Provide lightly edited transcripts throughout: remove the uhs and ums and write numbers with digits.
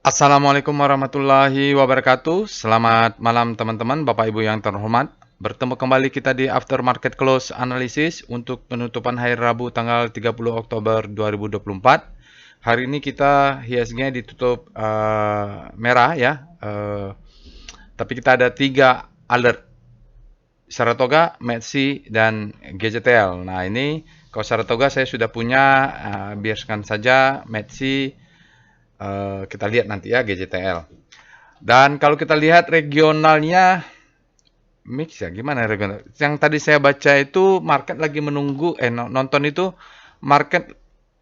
Assalamualaikum warahmatullahi wabarakatuh. Selamat malam teman-teman, Bapak Ibu yang terhormat. Bertemu kembali kita di After Market Close Analysis untuk penutupan hari Rabu tanggal 30 Oktober 2024. Hari ini kita IHSG ditutup merah ya. Tapi kita ada 3 alert. Saratoga, METSI, dan GJTL. Nah ini kalau Saratoga saya sudah punya, biarkan saja METSI. Kita lihat nanti ya GJTL. Dan kalau kita lihat regionalnya mix ya, gimana regional? Yang tadi saya baca itu market lagi menunggu, nonton itu market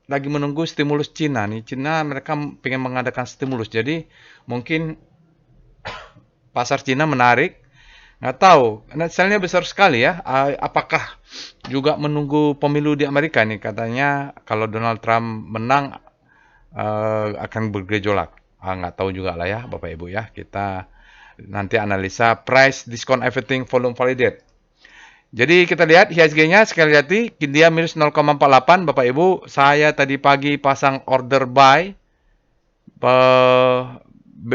lagi menunggu stimulus Cina nih. Cina mereka pengen mengadakan stimulus, jadi mungkin pasar Cina menarik. Nggak tahu, net sale-nya besar sekali ya. Apakah juga menunggu pemilu di Amerika nih? Katanya kalau Donald Trump menang akan bergejolak. Nggak tahu juga lah ya Bapak Ibu ya. Kita nanti analisa price, discount everything, volume validate. Jadi kita lihat IHSG-nya sekali hati, dia minus 0,48 Bapak Ibu. Saya tadi pagi pasang order buy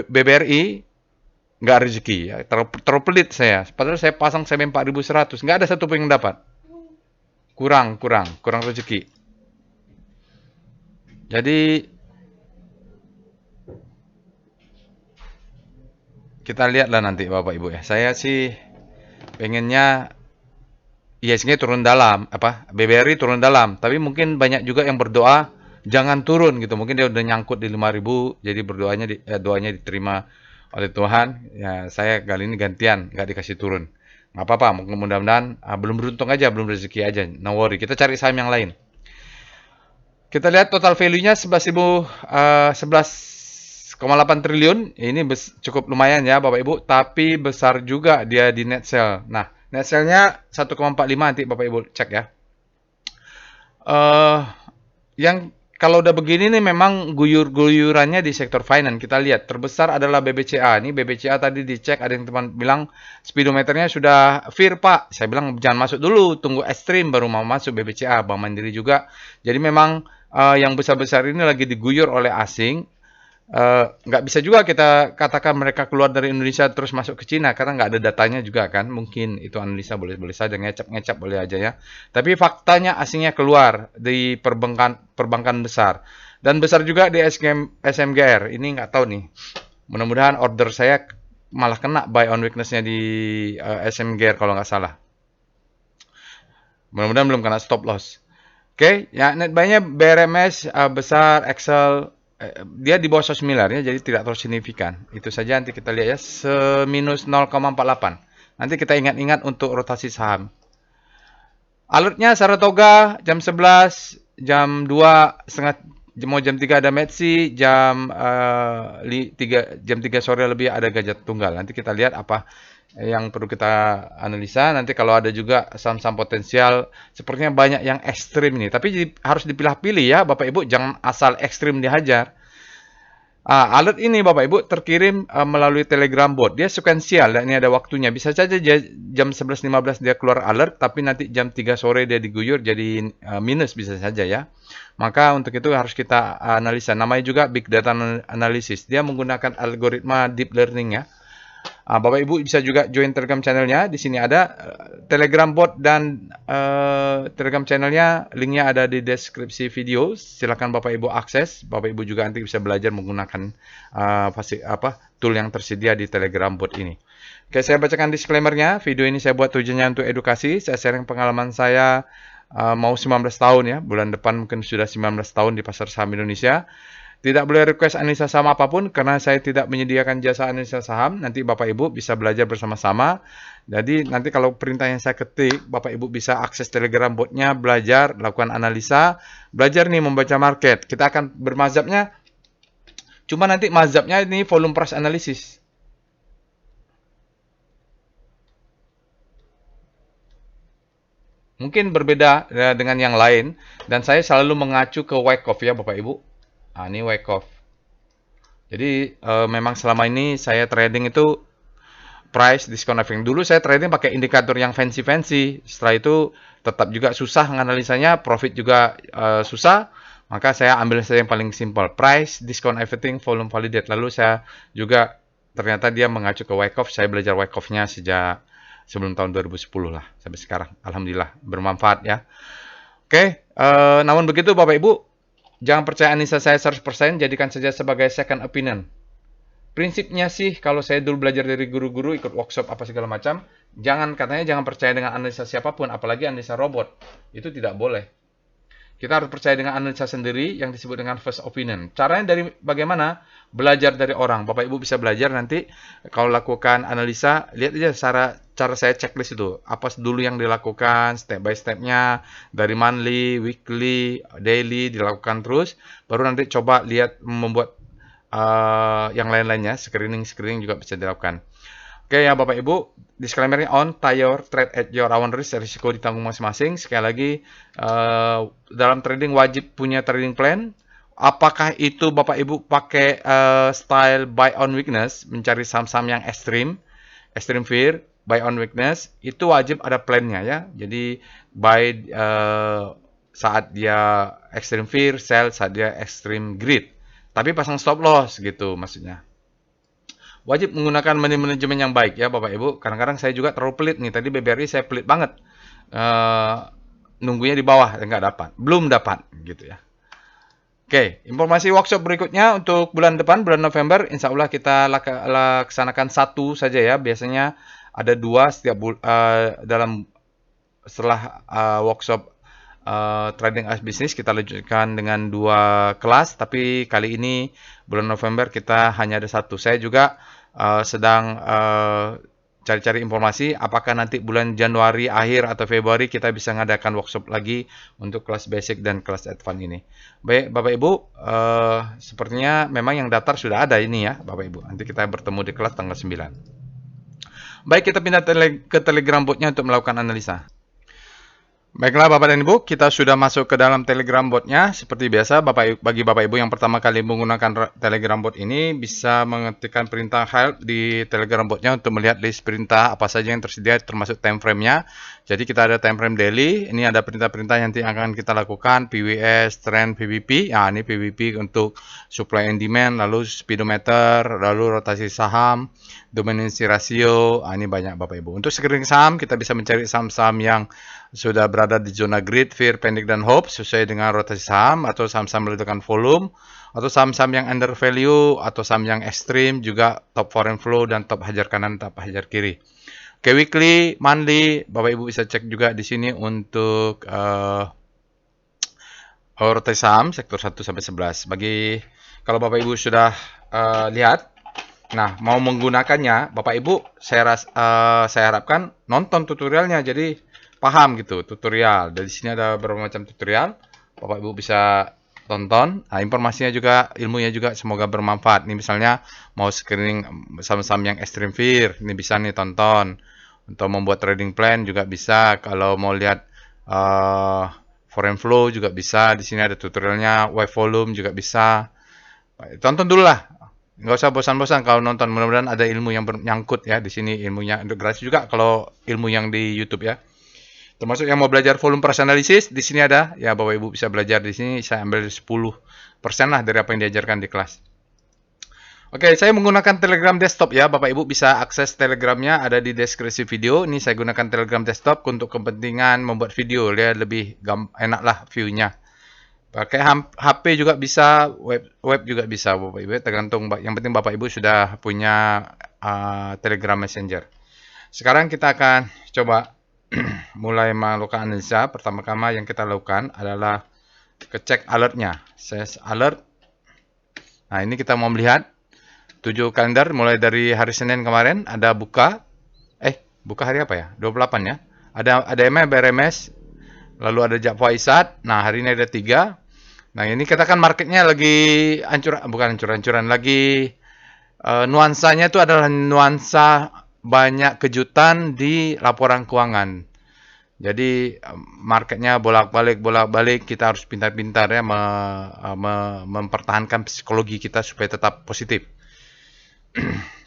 BBRI, nggak rezeki ya. Terlalu pelit saya. Padahal saya pasang sampai 4.100, nggak ada satu pun yang dapat. Kurang rezeki. Jadi kita lihatlah nanti Bapak Ibu ya. Saya sih pengennya IHSG turun dalam, BBRI turun dalam. Tapi mungkin banyak juga yang berdoa jangan turun gitu. Mungkin dia udah nyangkut di 5.000, jadi doanya diterima oleh Tuhan. Ya saya kali ini gantian, nggak dikasih turun. Nggak apa-apa, mudah-mudahan belum beruntung aja, belum rezeki aja. No worry, kita cari saham yang lain. Kita lihat total value-nya 11,8 triliun. Ini cukup lumayan ya Bapak Ibu, tapi besar juga dia di net sale. Nah, net sale-nya 1,45 nanti Bapak Ibu cek ya. Yang kalau udah begini nih memang guyur-guyurannya di sektor finance. Kita lihat terbesar adalah BBCA. Ini BBCA tadi dicek, ada yang teman bilang speedometernya sudah fair Pak. Saya bilang jangan masuk dulu, tunggu ekstrim baru mau masuk BBCA. Bank Mandiri juga. Jadi memang yang besar-besar ini lagi diguyur oleh asing. Nggak bisa juga kita katakan mereka keluar dari Indonesia terus masuk ke Cina karena nggak ada datanya juga kan. Mungkin itu analisa boleh saja, ngecap-ngecap boleh aja ya. Tapi faktanya asingnya keluar di perbankan besar. Dan besar juga di SMGR. Ini nggak tahu nih. Mudah-mudahan order saya malah kena buy on weakness-nya di SMGR kalau nggak salah. Mudah-mudahan belum kena stop loss. Oke, ya net buy-nya BRMS besar, Excel dia di bawah 100 miliar ya, jadi tidak terlalu signifikan. Itu saja nanti kita lihat ya, seminus 0,48. Nanti kita ingat-ingat untuk rotasi saham. Alertnya Saratoga jam 11, jam 2 setengah, mau jam 3 ada Metsi, jam 3 sore lebih ada Gajah Tunggal. Nanti kita lihat apa yang perlu kita analisa. Nanti kalau ada juga saham-saham potensial, sepertinya banyak yang ekstrim nih. Tapi harus dipilah-pilih ya Bapak Ibu, jangan asal ekstrim dihajar. Alert ini Bapak Ibu terkirim melalui Telegram bot. Dia sekuensial dan ini ada waktunya. Bisa saja jam 11.15 dia keluar alert, tapi nanti jam 3 sore dia diguyur jadi minus bisa saja ya. Maka untuk itu harus kita analisa. Namanya juga Big Data Analysis. Dia menggunakan algoritma Deep Learning ya. Bapak Ibu bisa juga join Telegram channelnya. Di sini ada Telegram bot dan Telegram channelnya. Linknya ada di deskripsi video. Silakan Bapak Ibu akses. Bapak Ibu juga nanti bisa belajar menggunakan tool yang tersedia di Telegram bot ini. Oke, saya bacakan disclaimer-nya. Video ini saya buat tujuannya untuk edukasi. Saya sharing pengalaman saya mau 19 tahun ya. Bulan depan mungkin sudah 19 tahun di pasar saham Indonesia. Tidak boleh request analisa saham apapun karena saya tidak menyediakan jasa analisa saham. Nanti Bapak Ibu bisa belajar bersama-sama. Jadi nanti kalau perintah yang saya ketik, Bapak Ibu bisa akses Telegram botnya, belajar, lakukan analisa, belajar nih membaca market. Kita akan bermazhabnya, cuma nanti mazhabnya ini volume price analysis. Mungkin berbeda dengan yang lain, dan saya selalu mengacu ke Wyckoff ya Bapak Ibu. Ini Wyckoff. Jadi memang selama ini saya trading itu price discount everything. Dulu saya trading pakai indikator yang fancy-fancy. Setelah itu tetap juga susah menganalisanya, profit juga susah. Maka saya ambil saja yang paling simple, price, discount everything, volume validate. Lalu saya juga ternyata dia mengacu ke Wyckoff. Saya belajar Wyckoff-nya sejak sebelum tahun 2010 lah sampai sekarang. Alhamdulillah bermanfaat ya. Oke, namun begitu Bapak Ibu, jangan percaya analisa saya 100%, jadikan saja sebagai second opinion. Prinsipnya sih, kalau saya dulu belajar dari guru-guru, ikut workshop apa segala macam, katanya jangan percaya dengan analisa siapapun, apalagi analisa robot. Itu tidak boleh. Kita harus percaya dengan analisa sendiri yang disebut dengan first opinion. Caranya dari bagaimana? Belajar dari orang. Bapak Ibu bisa belajar nanti kalau lakukan analisa, lihat aja cara saya checklist itu. Apa dulu yang dilakukan, step by step-nya, dari monthly, weekly, daily, dilakukan terus. Baru nanti coba lihat membuat yang lain-lainnya, screening juga bisa dilakukan. Oke ya Bapak Ibu, disclaimer-nya on, tie your trade at your own risk, risiko ditanggung masing-masing. Sekali lagi, dalam trading wajib punya trading plan. Apakah itu Bapak Ibu pakai style buy on weakness, mencari saham-saham yang extreme fear, buy on weakness, itu wajib ada plan-nya ya. Jadi buy saat dia extreme fear, sell saat dia extreme greed. Tapi pasang stop loss gitu maksudnya. Wajib menggunakan manajemen yang baik ya Bapak Ibu. Kadang-kadang saya juga terlalu pelit nih. Tadi BBRI saya pelit banget. Nunggunya di bawah, nggak dapat. Belum dapat gitu ya. Oke, informasi workshop berikutnya untuk bulan depan, bulan November. Insya Allah kita laksanakan satu saja ya. Biasanya ada 2 setiap setelah workshop trading as business kita lanjutkan dengan 2 kelas, tapi kali ini bulan November kita hanya ada 1. Saya juga sedang cari-cari informasi apakah nanti bulan Januari akhir atau Februari kita bisa ngadakan workshop lagi untuk kelas basic dan kelas advance ini. Baik Bapak Ibu, sepertinya memang yang daftar sudah ada ini ya Bapak Ibu. Nanti kita bertemu di kelas tanggal 9. Baik, kita pindah ke Telegram botnya untuk melakukan analisa. Baiklah Bapak dan Ibu, kita sudah masuk ke dalam Telegram botnya. Seperti biasa, bagi Bapak Ibu yang pertama kali menggunakan Telegram bot ini, bisa mengetikkan perintah help di Telegram botnya untuk melihat list perintah apa saja yang tersedia, termasuk time frame-nya. Jadi kita ada time frame daily, ini ada perintah-perintah yang nanti akan kita lakukan, PWS, trend, PVP. Nah, ini PVP untuk supply and demand, lalu speedometer, lalu rotasi saham, dominancy ratio. Nah, ini banyak Bapak Ibu. Untuk screening saham, kita bisa mencari saham-saham yang sudah berada di zona greed, fear, panic, dan hope sesuai dengan rotasi saham atau saham-saham meletakkan volume atau saham-saham yang under value atau saham yang ekstrim, juga top foreign flow dan top hajar kanan, top hajar kiri. Oke, weekly, monthly, Bapak Ibu bisa cek juga di sini untuk rotasi saham sektor 1 sampai 11. Kalau Bapak Ibu sudah lihat, nah mau menggunakannya, Bapak Ibu saya harapkan nonton tutorialnya, jadi paham gitu tutorial. Dari sini ada beberapa macam tutorial, Bapak Ibu bisa tonton. Nah, informasinya juga, ilmunya juga semoga bermanfaat. Ini misalnya mau screening saham-saham yang extreme fear, ini bisa nih tonton. Untuk membuat trading plan juga bisa. Kalau mau lihat foreign flow juga bisa. Di sini ada tutorialnya. Wave volume juga bisa. Tonton dulu lah. Nggak usah bosan-bosan kalau nonton. Mudah-mudahan ada ilmu yang nyangkut ya di sini, ilmunya gratis juga kalau ilmu yang di YouTube ya. Termasuk yang mau belajar volume price analysis, di sini ada. Ya, Bapak Ibu bisa belajar di sini. Saya ambil 10% lah dari apa yang diajarkan di kelas. Oke, saya menggunakan Telegram desktop ya. Bapak Ibu bisa akses Telegramnya, ada di deskripsi video. Ini saya gunakan Telegram desktop untuk kepentingan membuat video. Dia lebih enak lah view-nya. Pakai HP juga bisa, web juga bisa Bapak Ibu. Tergantung, yang penting Bapak Ibu sudah punya Telegram Messenger. Sekarang kita akan coba mulai melakukan analisa. Pertama-tama yang kita lakukan adalah cek alertnya. Ses alert. Nah, ini kita mau melihat 7 kalender mulai dari hari Senin kemarin ada buka hari apa ya? 28 ya. Ada BRMS, lalu ada Japwa Isat. Nah, hari ini ada 3. Nah, ini kita kan marketnya lagi hancur-hancuran, lagi nuansanya itu adalah nuansa banyak kejutan di laporan keuangan. Jadi marketnya bolak-balik, kita harus pintar-pintar ya mempertahankan psikologi kita supaya tetap positif.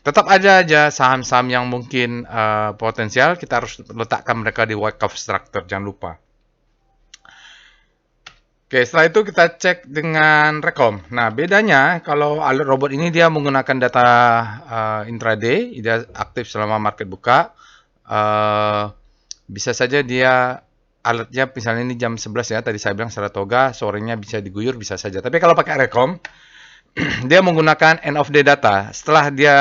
Tetap ada aja saham-saham yang mungkin potensial, kita harus letakkan mereka di Wyckoff structure, jangan lupa. Oke, setelah itu kita cek dengan Rekom. Nah, bedanya kalau alert robot ini dia menggunakan data intraday, dia aktif selama market buka. Uh, Bisa saja dia alertnya misalnya ini jam 11 ya, tadi saya bilang Saratoga, sorenya bisa diguyur, bisa saja. Tapi kalau pakai Rekom, dia menggunakan end of day data. Setelah dia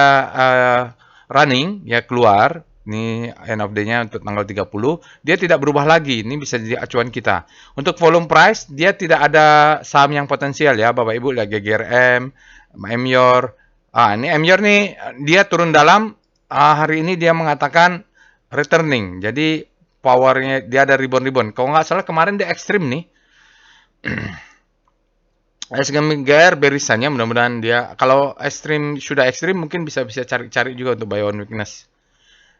running, ya keluar, ini end of day-nya untuk tanggal 30, dia tidak berubah lagi. Ini bisa jadi acuan kita. Untuk volume price, dia tidak ada saham yang potensial ya, Bapak Ibu, lihat GGRM, Emyor. Ini Emyor nih, dia turun dalam, hari ini dia mengatakan returning. Jadi, powernya dia ada rebound-rebound. Kalau nggak salah kemarin dia ekstrim nih. SGMGR barisannya mudah-mudahan dia kalau ekstrim sudah ekstrim mungkin bisa cari-cari juga untuk buy on weakness.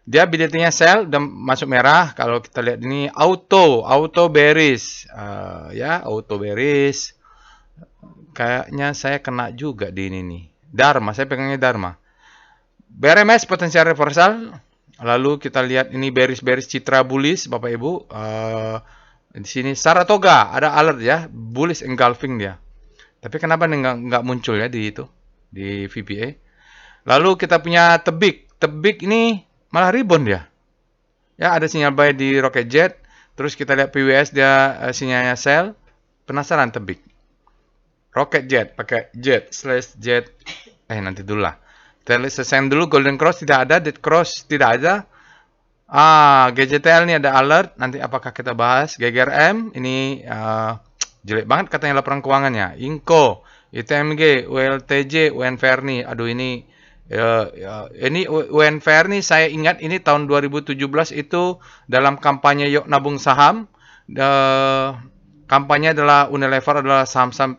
Dia BDT-nya sell dan masuk merah. Kalau kita lihat ini auto bearish. Ya, auto bearish. Kayaknya saya kena juga di ini nih. Dharma, saya pegangnya Dharma. BRMS potensial reversal. Lalu kita lihat ini bearish Citra bullish Bapak Ibu. Di sini Saratoga ada alert ya, bullish engulfing dia. Tapi kenapa nggak muncul ya di itu di VPA? Lalu kita punya Tebik ini malah rebound ya. Ya ada sinyal buy di Rocket Jet. Terus kita lihat PWS dia sinyalnya sell. Penasaran Tebik. Rocket Jet pakai jet/jet. Nanti dulu lah. Kita lihat selesai dulu. Golden Cross tidak ada, Dead Cross tidak ada. GJTL ini ada alert. Nanti apakah kita bahas? GGRM ini jelek banget katanya laporan keuangannya. Inco, ITMG, ULTJ, UNVR nih. Aduh ini UNVR nih saya ingat ini tahun 2017 itu dalam kampanye Yuk Nabung Saham. Kampanye adalah Unilever adalah saham-saham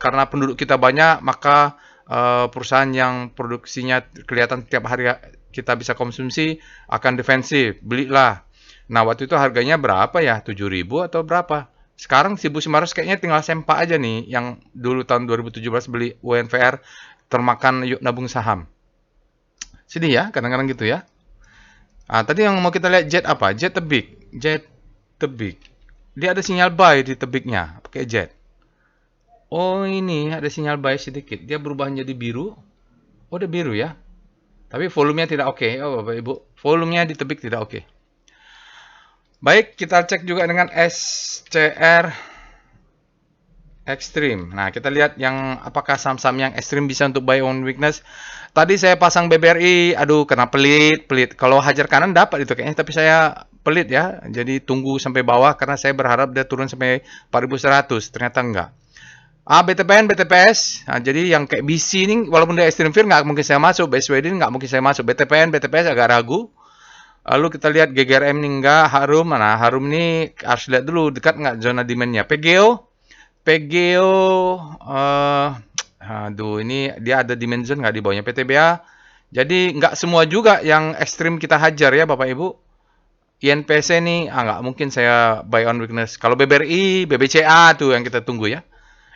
karena penduduk kita banyak maka perusahaan yang produksinya kelihatan tiap hari kita bisa konsumsi akan defensif. Belilah. Nah waktu itu harganya berapa ya? 7.000 atau berapa? Sekarang 1.900 kayaknya tinggal sempak aja nih yang dulu tahun 2017 beli UNVR termakan Yuk Nabung Saham. Sedih ya, kadang-kadang gitu ya. Tadi yang mau kita lihat Jet apa? Jet Tebik. Dia ada sinyal buy di Tebiknya, pakai Jet. Oh ini ada sinyal buy sedikit. Dia berubah menjadi biru. Oh udah biru ya. Tapi volumenya tidak oke. Oh Bapak Ibu, volumenya di Tebik tidak oke. Baik, kita cek juga dengan SCR Extreme. Nah, kita lihat yang apakah saham-saham yang ekstrim bisa untuk buy on weakness. Tadi saya pasang BBRI, aduh kena pelit. Kalau hajar kanan dapat itu kayaknya, tapi saya pelit ya. Jadi tunggu sampai bawah karena saya berharap dia turun sampai 4.100. Ternyata enggak. BTPN, BTPS. Nah, jadi yang kayak BC ini walaupun dia extreme fear nggak mungkin saya masuk. BSWD nggak mungkin saya masuk. BTPN, BTPS agak ragu. Lalu kita lihat GGRM ini enggak, Harum. Nah, Harum ini harus lihat dulu dekat enggak zona demand-nya. PGO, aduh ini dia ada demand zone enggak di bawahnya PTBA. Jadi enggak semua juga yang ekstrim kita hajar ya Bapak Ibu. INPC ini enggak mungkin saya buy on weakness. Kalau BBRI, BBCA tuh yang kita tunggu ya.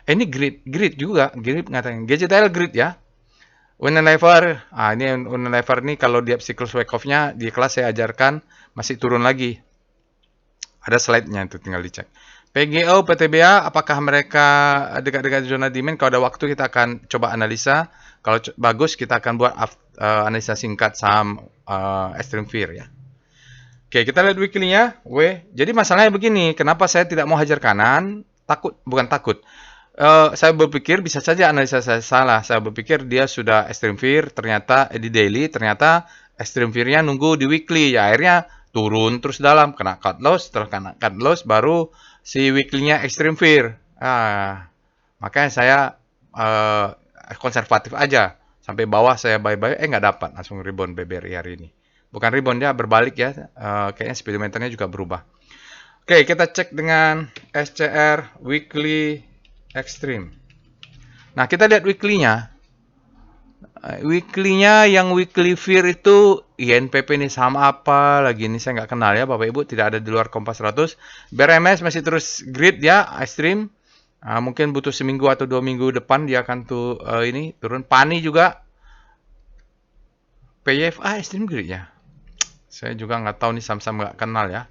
Ini grid juga, grid ngatain. GJTL grid ya. Unilever, ini Unilever nih kalau dia siklus wake off-nya di kelas saya ajarkan masih turun lagi. Ada slide-nya itu tinggal dicek. PGO, PTBA, apakah mereka dekat-dekat zona demand? Kalau ada waktu kita akan coba analisa. Kalau bagus kita akan buat analisa singkat saham extreme fear ya. Oke, kita lihat weekly-nya. Jadi masalahnya begini, kenapa saya tidak mau hajar kanan? Bukan takut. Saya berpikir bisa saja analisa saya salah. Saya berpikir dia sudah extreme fear, ternyata di daily, ternyata extreme fear-nya nunggu di weekly. Ya akhirnya turun terus dalam, kena cut loss, setelah kena cut loss baru si weekly-nya extreme fear. Makanya saya konservatif aja. Sampai bawah saya buy-buy, nggak dapat. Langsung rebound BBRI hari ini. Bukan rebound, dia berbalik ya. Kayaknya speedometernya juga berubah. Oke, kita cek dengan SCR weekly Extreme. Nah, kita lihat weekly-nya. Weekly-nya yang weekly fear itu INPP ini sama apa lagi ini saya nggak kenal ya Bapak Ibu, tidak ada di luar Kompas 100. BRMS masih terus grid ya, Extreme. Mungkin butuh seminggu atau 2 minggu depan dia akan ini turun. Pani juga. PYFA Extreme grid ya. Saya juga nggak tahu nih, sama-sama nggak kenal ya.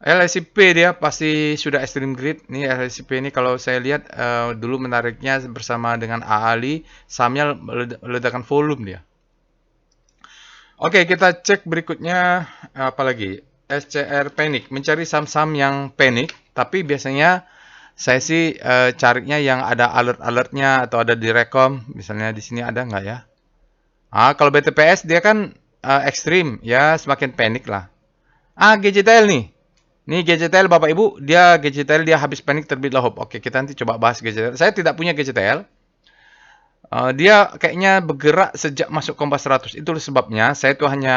LSIP dia pasti sudah extreme grade. Nih LSIP ini kalau saya lihat dulu menariknya bersama dengan AALI, sahamnya ledakan volume dia. Oke, kita cek berikutnya apa lagi? SCR Panic, mencari saham-saham yang panic, tapi biasanya saya sih carinya yang ada alert-alertnya atau ada di rekom, misalnya di sini ada nggak ya? Kalau BTPS dia kan ekstrim, ya semakin panic lah. GJTL nih. Nih GJTL Bapak Ibu, dia GJTL dia habis panik terbitlah hope. Oke, kita nanti coba bahas GJTL. Saya tidak punya GJTL. Dia kayaknya bergerak sejak masuk Kompas 100. Itu sebabnya saya tuh hanya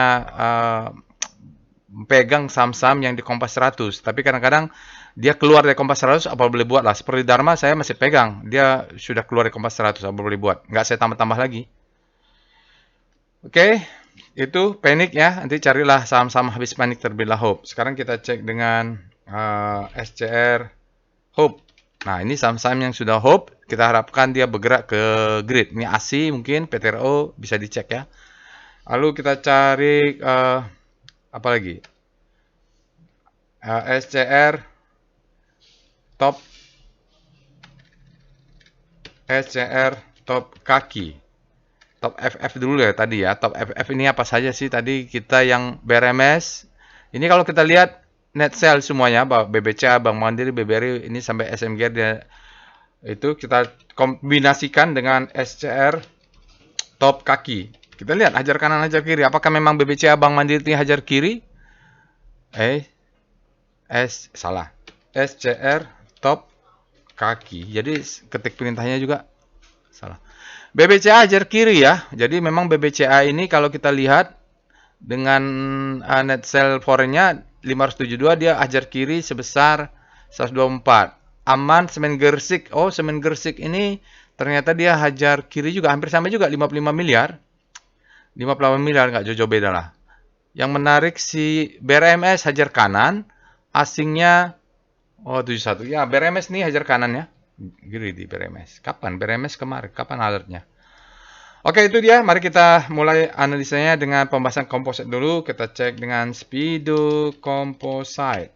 pegang saham-saham yang di Kompas 100. Tapi kadang-kadang dia keluar dari Kompas 100, apa boleh buat lah. Seperti Dharma saya masih pegang. Dia sudah keluar dari Kompas 100, apa boleh buat. Nggak saya tambah-tambah lagi. Oke, itu panik ya. Nanti carilah saham-saham habis panik terbitlah hope. Sekarang kita cek dengan SCR Hope. Nah, ini saham-saham yang sudah hope, kita harapkan dia bergerak ke grid. Ini ASI mungkin, PTRO bisa dicek ya. Lalu kita cari apa lagi? SCR top kaki. Top FF dulu ya tadi ya. Top FF ini apa saja sih tadi kita yang BRMS. Ini kalau kita lihat net sale semuanya, BBCA, Bank Mandiri, BBRI, ini sampai SMG dia itu kita kombinasikan dengan SCR top kaki. Kita lihat hajar kanan, hajar kiri. Apakah memang BBCA, Bank Mandiri ini hajar kiri? Salah. SCR top kaki. Jadi ketik perintahnya juga salah. BBCA hajar kiri ya. Jadi memang BBCA ini kalau kita lihat dengan net sale foreign-nya 572 dia hajar kiri sebesar 124. Aman Semen Gersik. Oh, Semen Gersik ini ternyata dia hajar kiri juga hampir sama juga 55 miliar. 58 miliar nggak jauh-jauh beda lah. Yang menarik si BRMS hajar kanan, asingnya 71. Ya, BRMS nih hajar kanan ya. Gini di BRMS. Kapan? BRMS kemarin. Kapan alertnya? Oke, itu dia. Mari kita mulai analisanya dengan pembahasan composite dulu. Kita cek dengan Speedo Composite.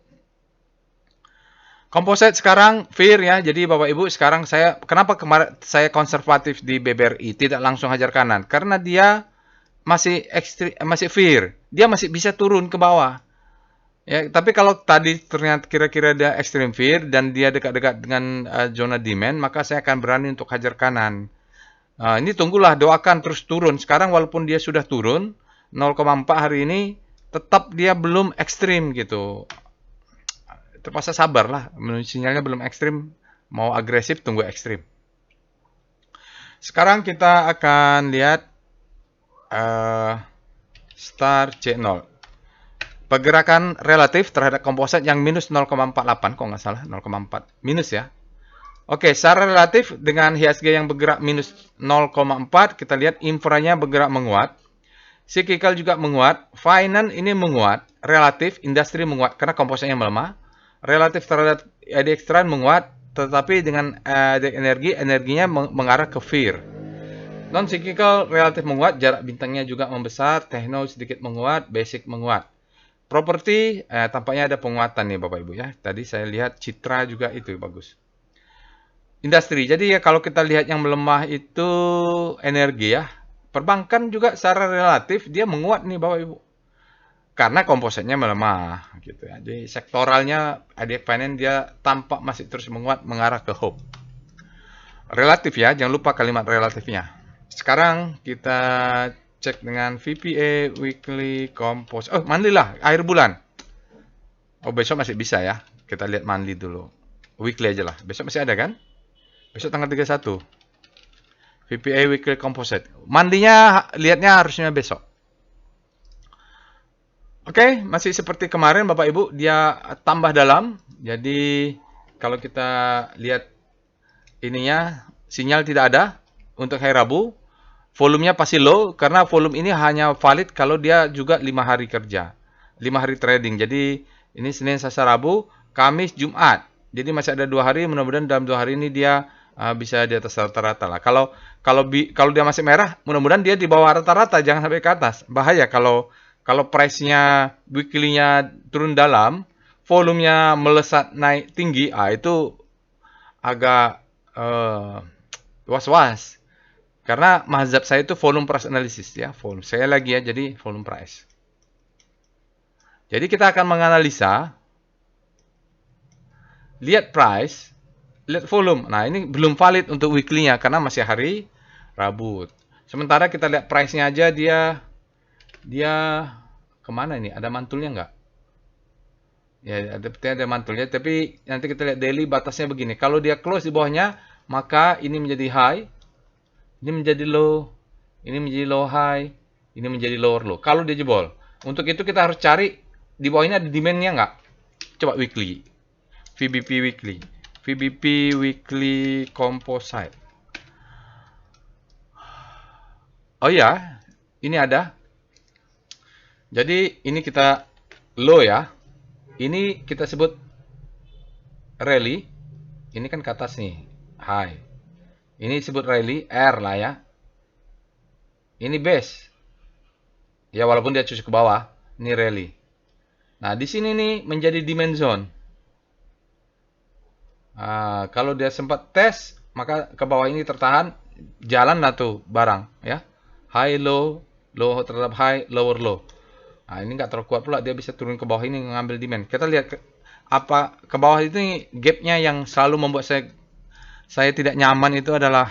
Composite sekarang fair ya. Jadi Bapak Ibu sekarang kenapa kemarin saya konservatif di BBRI, tidak langsung hajar kanan? Karena dia masih fair. Dia masih bisa turun ke bawah. Ya, tapi kalau tadi ternyata kira-kira dia extreme fear dan dia dekat-dekat dengan zona demand, maka saya akan berani untuk hajar kanan. Ini tunggulah, doakan terus turun. Sekarang walaupun dia sudah turun 0,4 hari ini, tetap dia belum ekstrim gitu. Terpaksa sabar lah, sinyalnya belum ekstrim. Mau agresif, tunggu ekstrim. Sekarang kita akan lihat Star C0. Pergerakan relatif terhadap komposit yang minus 0,48, kok nggak salah, 0,4 minus ya. Oke, secara relatif dengan IHSG yang bergerak minus 0,4, kita lihat infranya bergerak menguat. Cyclical juga menguat. Finance ini menguat. Relatif, industri menguat karena kompositnya melemah. Relatif terhadap ADX trend menguat, tetapi dengan energinya mengarah ke fear. Non-cyclical relatif menguat, jarak bintangnya juga membesar. Tekno sedikit menguat, basic menguat. Properti, tampaknya ada penguatan nih Bapak Ibu ya. Tadi saya lihat Citra juga itu bagus. Industri, jadi ya kalau kita lihat yang melemah itu energi ya. Perbankan juga secara relatif dia menguat nih Bapak Ibu. Karena kompositnya melemah gitu ya. Jadi sektoralnya ADX Finance dia tampak masih terus menguat mengarah ke hope. Relatif ya, jangan lupa kalimat relatifnya. Sekarang kita cek dengan VPA Weekly Composite. Oh, monthly lah, akhir bulan. Oh, besok masih bisa ya. Kita lihat monthly dulu. Weekly aja lah. Besok masih ada kan? Besok tanggal 31. VPA Weekly Composite. Monthly-nya lihatnya harusnya besok. Oke, masih seperti kemarin Bapak Ibu, dia tambah dalam. Jadi kalau kita lihat ininya, sinyal tidak ada untuk hari Rabu. Volumenya pasti low, karena volume ini hanya valid kalau dia juga 5 hari kerja. 5 hari trading. Jadi, ini Senin, Selasa, Rabu, Kamis, Jumat. Jadi, masih ada 2 hari. Mudah-mudahan dalam 2 hari ini dia bisa di atas rata-rata lah. Kalau dia masih merah, mudah-mudahan dia di bawah rata-rata. Jangan sampai ke atas. Bahaya kalau price-nya, weekly-nya turun dalam, volumenya melesat naik tinggi, itu agak was-was. Karena mazhab saya itu volume price analysis ya, volume. Saya lagi ya, jadi volume price. Jadi kita akan menganalisa, lihat price, lihat volume. Nah, ini belum valid untuk weekly-nya karena masih hari Rabu. Sementara kita lihat price-nya aja, dia kemana ini? Ada mantulnya nggak? Ya, ada mantulnya. Tapi nanti kita lihat daily batasnya begini. Kalau dia close di bawahnya, maka ini menjadi high, ini menjadi low, ini menjadi low high, ini menjadi lower low. Kalau dia jebol. Untuk itu kita harus cari di bawah ini ada demand-nya nggak? Coba weekly. VBP weekly. VBP weekly composite. Oh ya, ini ada. Jadi ini kita low ya. Ini kita sebut rally. Ini kan ke atas nih, high. Ini disebut rally, R lah ya. Ini base. Ya walaupun dia cusuk ke bawah, ini rally. Nah, di sini nih menjadi demand zone. Kalau dia sempat tes, maka ke bawah ini tertahan, jalan lah tuh barang ya. High low, low terhadap high, lower low. Nah, ini nggak terlalu kuat pula, dia bisa turun ke bawah ini mengambil demand. Kita lihat ke bawah itu gapnya yang selalu membuat saya tidak nyaman itu adalah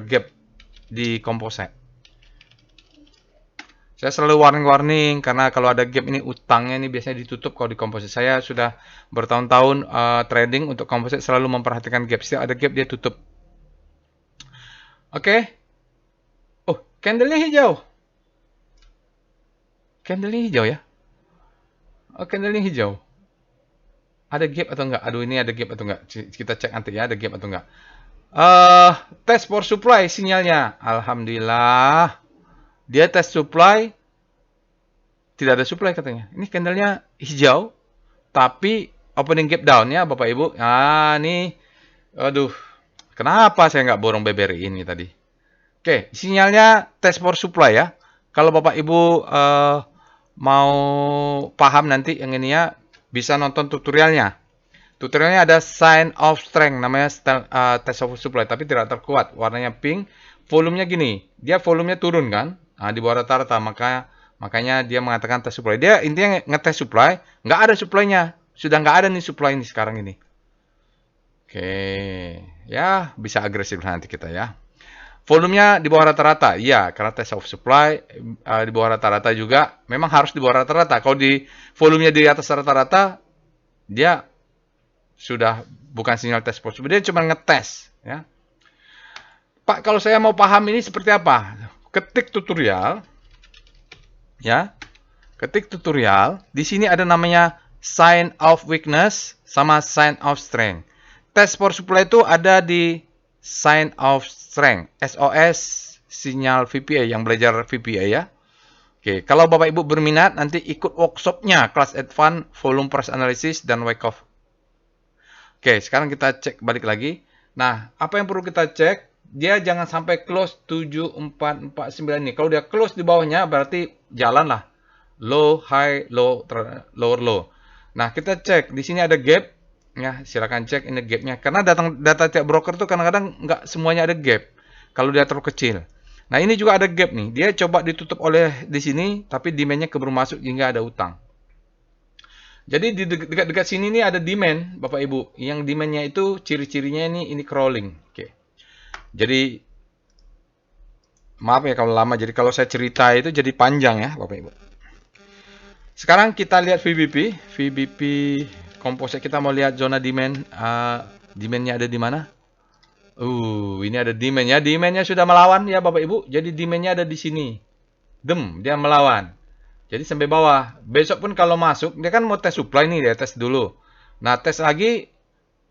gap di composite. Saya selalu warning-warning karena kalau ada gap ini utangnya ini biasanya ditutup kalau di composite. Saya sudah bertahun-tahun trading untuk composite, selalu memperhatikan gap. Setiap ada gap dia tutup. Oke. Oh, candlenya hijau. Candlenya hijau ya. Oh, candlenya hijau. Ada gap atau enggak? Aduh, ini ada gap atau enggak? Kita cek nanti ya, ada gap atau enggak. Test for supply sinyalnya. Alhamdulillah. Dia test supply. Tidak ada supply katanya. Ini candlenya hijau. Tapi opening gap down ya Bapak Ibu. Nah, ini. Aduh. Kenapa saya nggak borong BBRI ini tadi? Oke, sinyalnya test for supply ya. Kalau Bapak Ibu mau paham nanti yang ini ya, bisa nonton tutorialnya. Tutorialnya ada sign of strength, namanya test of supply, tapi tidak terkuat. Warnanya pink, volumenya gini. Dia volumenya turun kan? Nah, di bawah rata-rata, makanya dia mengatakan test supply. Dia intinya ngetes supply, nggak ada supply-nya. Sudah nggak ada nih supply ini sekarang ini. Oke, ya bisa agresif nanti kita ya. Volumenya di bawah rata-rata, iya, karena test of supply di bawah rata-rata juga. Memang harus di bawah rata-rata. Kalau di volumenya di atas rata-rata, dia sudah bukan sinyal test for supply. Dia cuma ngetes, ya. Pak, kalau saya mau paham ini seperti apa? Ketik tutorial, ya. Ketik tutorial. Di sini ada namanya sign of weakness sama sign of strength. Test for supply itu ada di sign of strength, SOS, sinyal VPA, yang belajar VPA ya. Oke, kalau Bapak Ibu berminat, nanti ikut workshopnya, kelas advance, volume price analysis, dan Wyckoff. Oke, sekarang kita cek balik lagi. Nah, apa yang perlu kita cek? Dia jangan sampai close 7449 nih. Kalau dia close di bawahnya, berarti jalan lah. Low, high, low, lower, low. Nah, kita cek. Di sini ada gap. Ya, silakan cek ini gapnya. Karena data tiap broker tuh kadang-kadang nggak semuanya ada gap. Kalau dia terlalu kecil. Nah, ini juga ada gap nih. Dia coba ditutup oleh di sini, tapi demandnya keburu masuk hingga ada utang. Jadi di dekat-dekat sini nih ada demand, Bapak Ibu. Yang demandnya itu ciri-cirinya ini crawling. Oke. Jadi maaf ya kalau lama. Jadi kalau saya cerita itu jadi panjang ya, Bapak Ibu. Sekarang kita lihat VBP. VBP composite, kita mau lihat zona demand. Demandnya ada di mana? Ini ada demandnya. Demandnya sudah melawan ya Bapak Ibu. Jadi demandnya ada di sini. Dia melawan. Jadi sampai bawah. Besok pun kalau masuk, dia kan mau tes supply nih, dia tes dulu. Nah, tes lagi,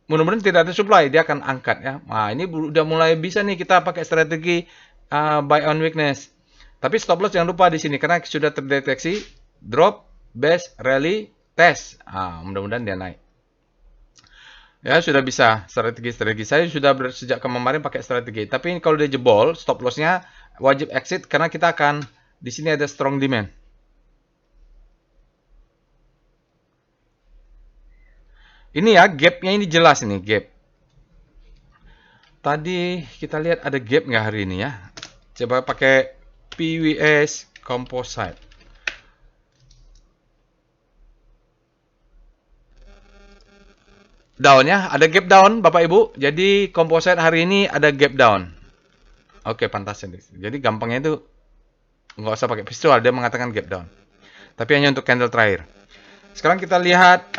mudah-mudahan tidak ada supply, dia akan angkat ya. Nah, ini udah mulai bisa nih kita pakai strategi buy on weakness. Tapi stop loss jangan lupa di sini karena sudah terdeteksi drop, base, rally, test. Mudah-mudahan dia naik. Ya, sudah bisa strategi-strategi. Saya sudah sejak kemarin pakai strategi. Tapi kalau dia jebol, stop loss-nya wajib exit karena kita akan di sini ada strong demand. Ini ya, gapnya ini jelas ini, gap. Tadi kita lihat ada gap nggak hari ini ya? Coba pakai PWS Composite. Down ya, ada gap down Bapak Ibu. Jadi composite hari ini ada gap down. Oke, pantas. Jadi gampangnya itu nggak usah pakai visual, dia mengatakan gap down. Tapi hanya untuk candle terakhir. Sekarang kita lihat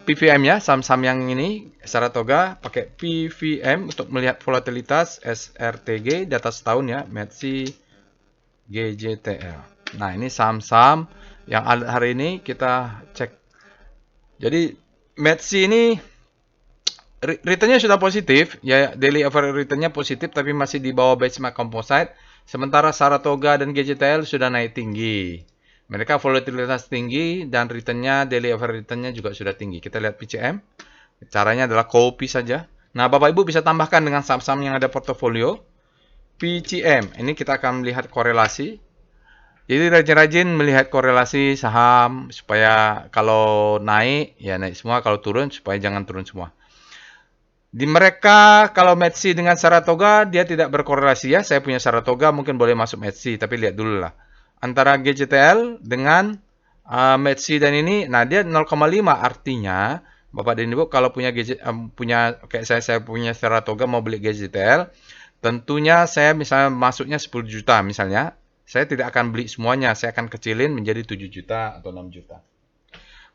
PVM ya, saham-saham yang ini Saratoga pakai PVM untuk melihat volatilitas SRTG data setahun ya, METSI, GJTL. Nah, ini saham-saham yang hari ini kita cek. Jadi METSI ini returnnya sudah positif, ya daily average returnnya positif, tapi masih di bawah benchmark composite. Sementara Saratoga dan GJTL sudah naik tinggi. Mereka volatilitas tinggi dan returnnya, daily average returnnya juga sudah tinggi. Kita lihat PCM. Caranya adalah copy saja. Nah, Bapak Ibu bisa tambahkan dengan saham-saham yang ada portofolio. PCM, ini kita akan melihat korelasi. Jadi rajin-rajin melihat korelasi saham supaya kalau naik, ya naik semua. Kalau turun, supaya jangan turun semua. Di mereka, kalau METSI dengan Saratoga, dia tidak berkorelasi ya. Saya punya Saratoga, mungkin boleh masuk METSI, tapi lihat dulu lah. Antara GJTL dengan METSI dan ini, nah dia 0,5 artinya, Bapak dan Ibu kalau punya kayak saya punya Saratoga mau beli GJTL, tentunya saya misalnya masuknya 10 juta misalnya, saya tidak akan beli semuanya, saya akan kecilin menjadi 7 juta atau 6 juta.